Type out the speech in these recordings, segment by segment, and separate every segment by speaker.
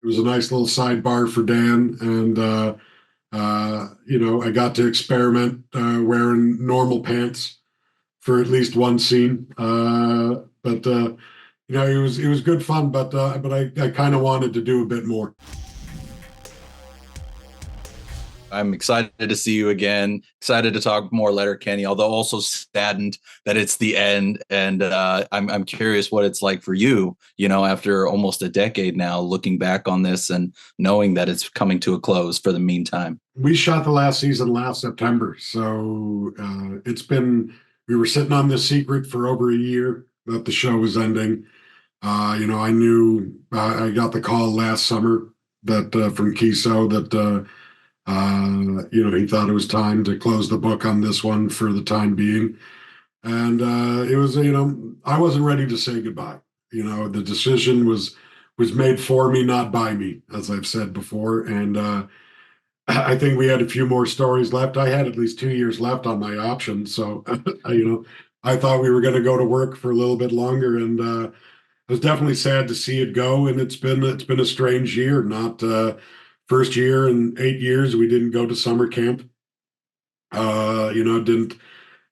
Speaker 1: It was a nice little sidebar for Dan, and I got to experiment wearing normal pants for at least one scene. But it was good fun, but I kind of wanted to do a bit more.
Speaker 2: I'm excited to see you again. Excited to talk more Letterkenny, although also saddened that it's the end. And I'm curious what it's like for you. After almost a decade now, looking back on this and knowing that it's coming to a close for the meantime.
Speaker 1: We shot the last season last September, so we were sitting on this secret for over a year that the show was ending. I knew I got the call last summer that from Kiso that he thought it was time to close the book on this one for the time being. And it was, I wasn't ready to say goodbye. The decision was made for me, not by me, as I've said before. And I think we had a few more stories left. I had at least 2 years left on my option, so I thought we were going to go to work for a little bit longer, and I was definitely sad to see it go. And it's been a strange year. Not first year in 8 years we didn't go to summer camp. Didn't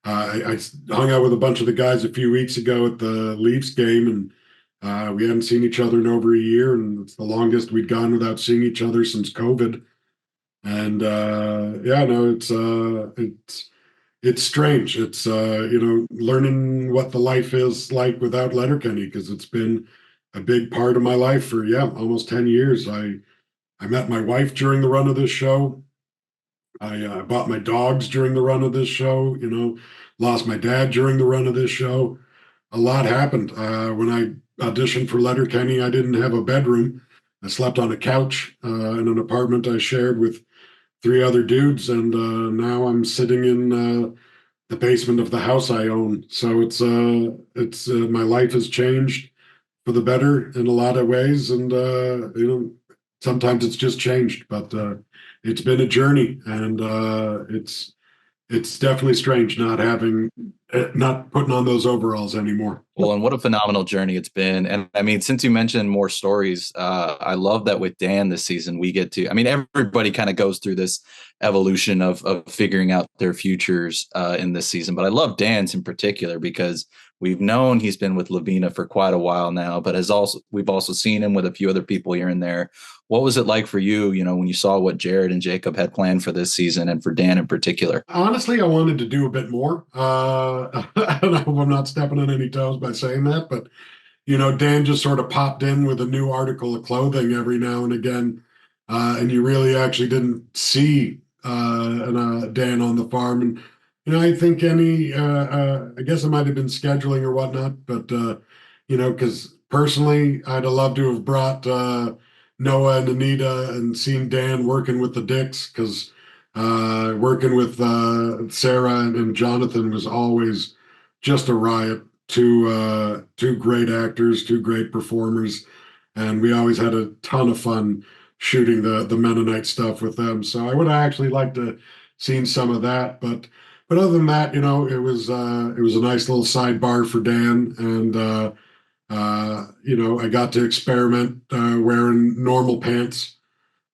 Speaker 1: I hung out with a bunch of the guys a few weeks ago at the Leafs game, and we hadn't seen each other in over a year, and it's the longest we'd gone without seeing each other since COVID. And yeah, no, it's strange. It's learning what the life is like without Letterkenny, because it's been a big part of my life for almost 10 years. I met my wife during the run of this show. I bought my dogs during the run of this show. Lost my dad during the run of this show. A lot happened. When I auditioned for Letterkenny, I didn't have a bedroom. I slept on a couch in an apartment I shared with three other dudes, and now I'm sitting in the basement of the house I own. So it's my life has changed for the better in a lot of ways, and sometimes it's just changed, but it's been a journey, and it's definitely strange not putting on those overalls anymore.
Speaker 2: Well, and what a phenomenal journey it's been. And I mean, since you mentioned more stories, I love that with Dan this season, everybody kind of goes through this evolution of figuring out their futures in this season. But I love Dan's in particular because we've known he's been with Lavina for quite a while now, but we've also seen him with a few other people here and there. What was it like for you, when you saw what Jared and Jacob had planned for this season and for Dan in particular?
Speaker 1: Honestly, I wanted to do a bit more. I hope I'm not stepping on any toes by saying that, but Dan just sort of popped in with a new article of clothing every now and again, and you really actually didn't see Dan on the farm. And I think I guess it might have been scheduling or whatnot, but because personally, I'd have loved to have brought Noah and Anita and seen Dan working with the Dicks, because working with Sarah and Jonathan was always just a riot. Two great actors, two great performers, and we always had a ton of fun shooting the Mennonite stuff with them. So I would actually like to seen some of that, but other than that, it was a nice little sidebar for Dan, and I got to experiment wearing normal pants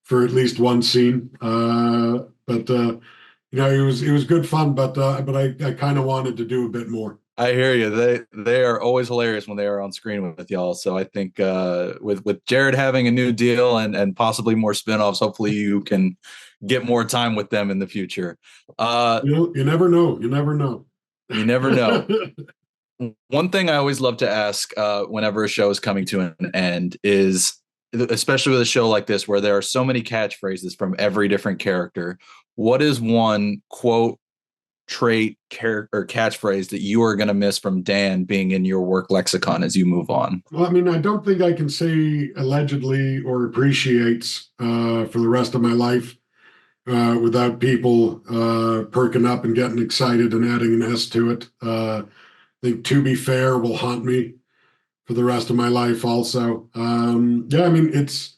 Speaker 1: for at least one scene. It was good fun, but I kind of wanted to do a bit more.
Speaker 2: I hear you. They are always hilarious when they are on screen with y'all. So I think with Jared having a new deal and possibly more spinoffs, hopefully you can get more time with them in the future.
Speaker 1: You never know. You never know.
Speaker 2: You never know. One thing I always love to ask whenever a show is coming to an end is, especially with a show like this where there are so many catchphrases from every different character, what is one quote, trait, character, or catchphrase that you are going to miss from Dan being in your work lexicon as you move on?
Speaker 1: Well, I mean, I don't think I can say allegedly or appreciates for the rest of my life without people perking up and getting excited and adding an S to it. I think to be fair will haunt me for the rest of my life also. Yeah, I mean, it's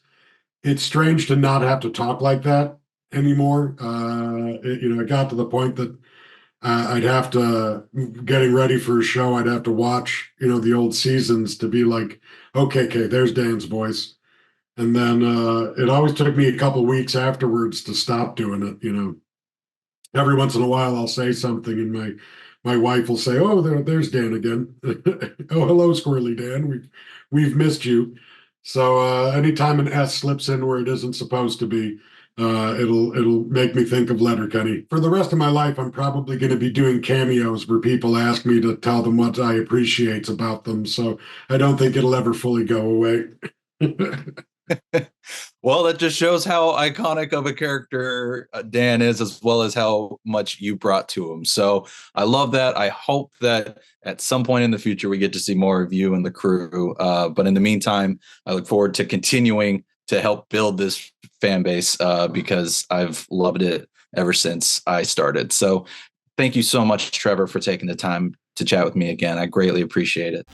Speaker 1: strange to not have to talk like that anymore. It got to the point that I'd have to, getting ready for a show, I'd have to watch, the old seasons to be like, okay, there's Dan's voice. And then it always took me a couple weeks afterwards to stop doing it. Every once in a while I'll say something and my wife will say, "Oh, there's Dan again." "Oh, hello, Squirrely Dan. We've missed you." So anytime an S slips in where it isn't supposed to be, it'll make me think of Letterkenny. For the rest of my life, I'm probably going to be doing cameos where people ask me to tell them what I appreciate about them. So I don't think it'll ever fully go away.
Speaker 2: Well, that just shows how iconic of a character Dan is, as well as how much you brought to him. So I love that. I hope that at some point in the future we get to see more of you and the crew. But in the meantime, I look forward to continuing to help build this fan base because I've loved it ever since I started. So thank you so much, Trevor, for taking the time to chat with me again. I greatly appreciate it.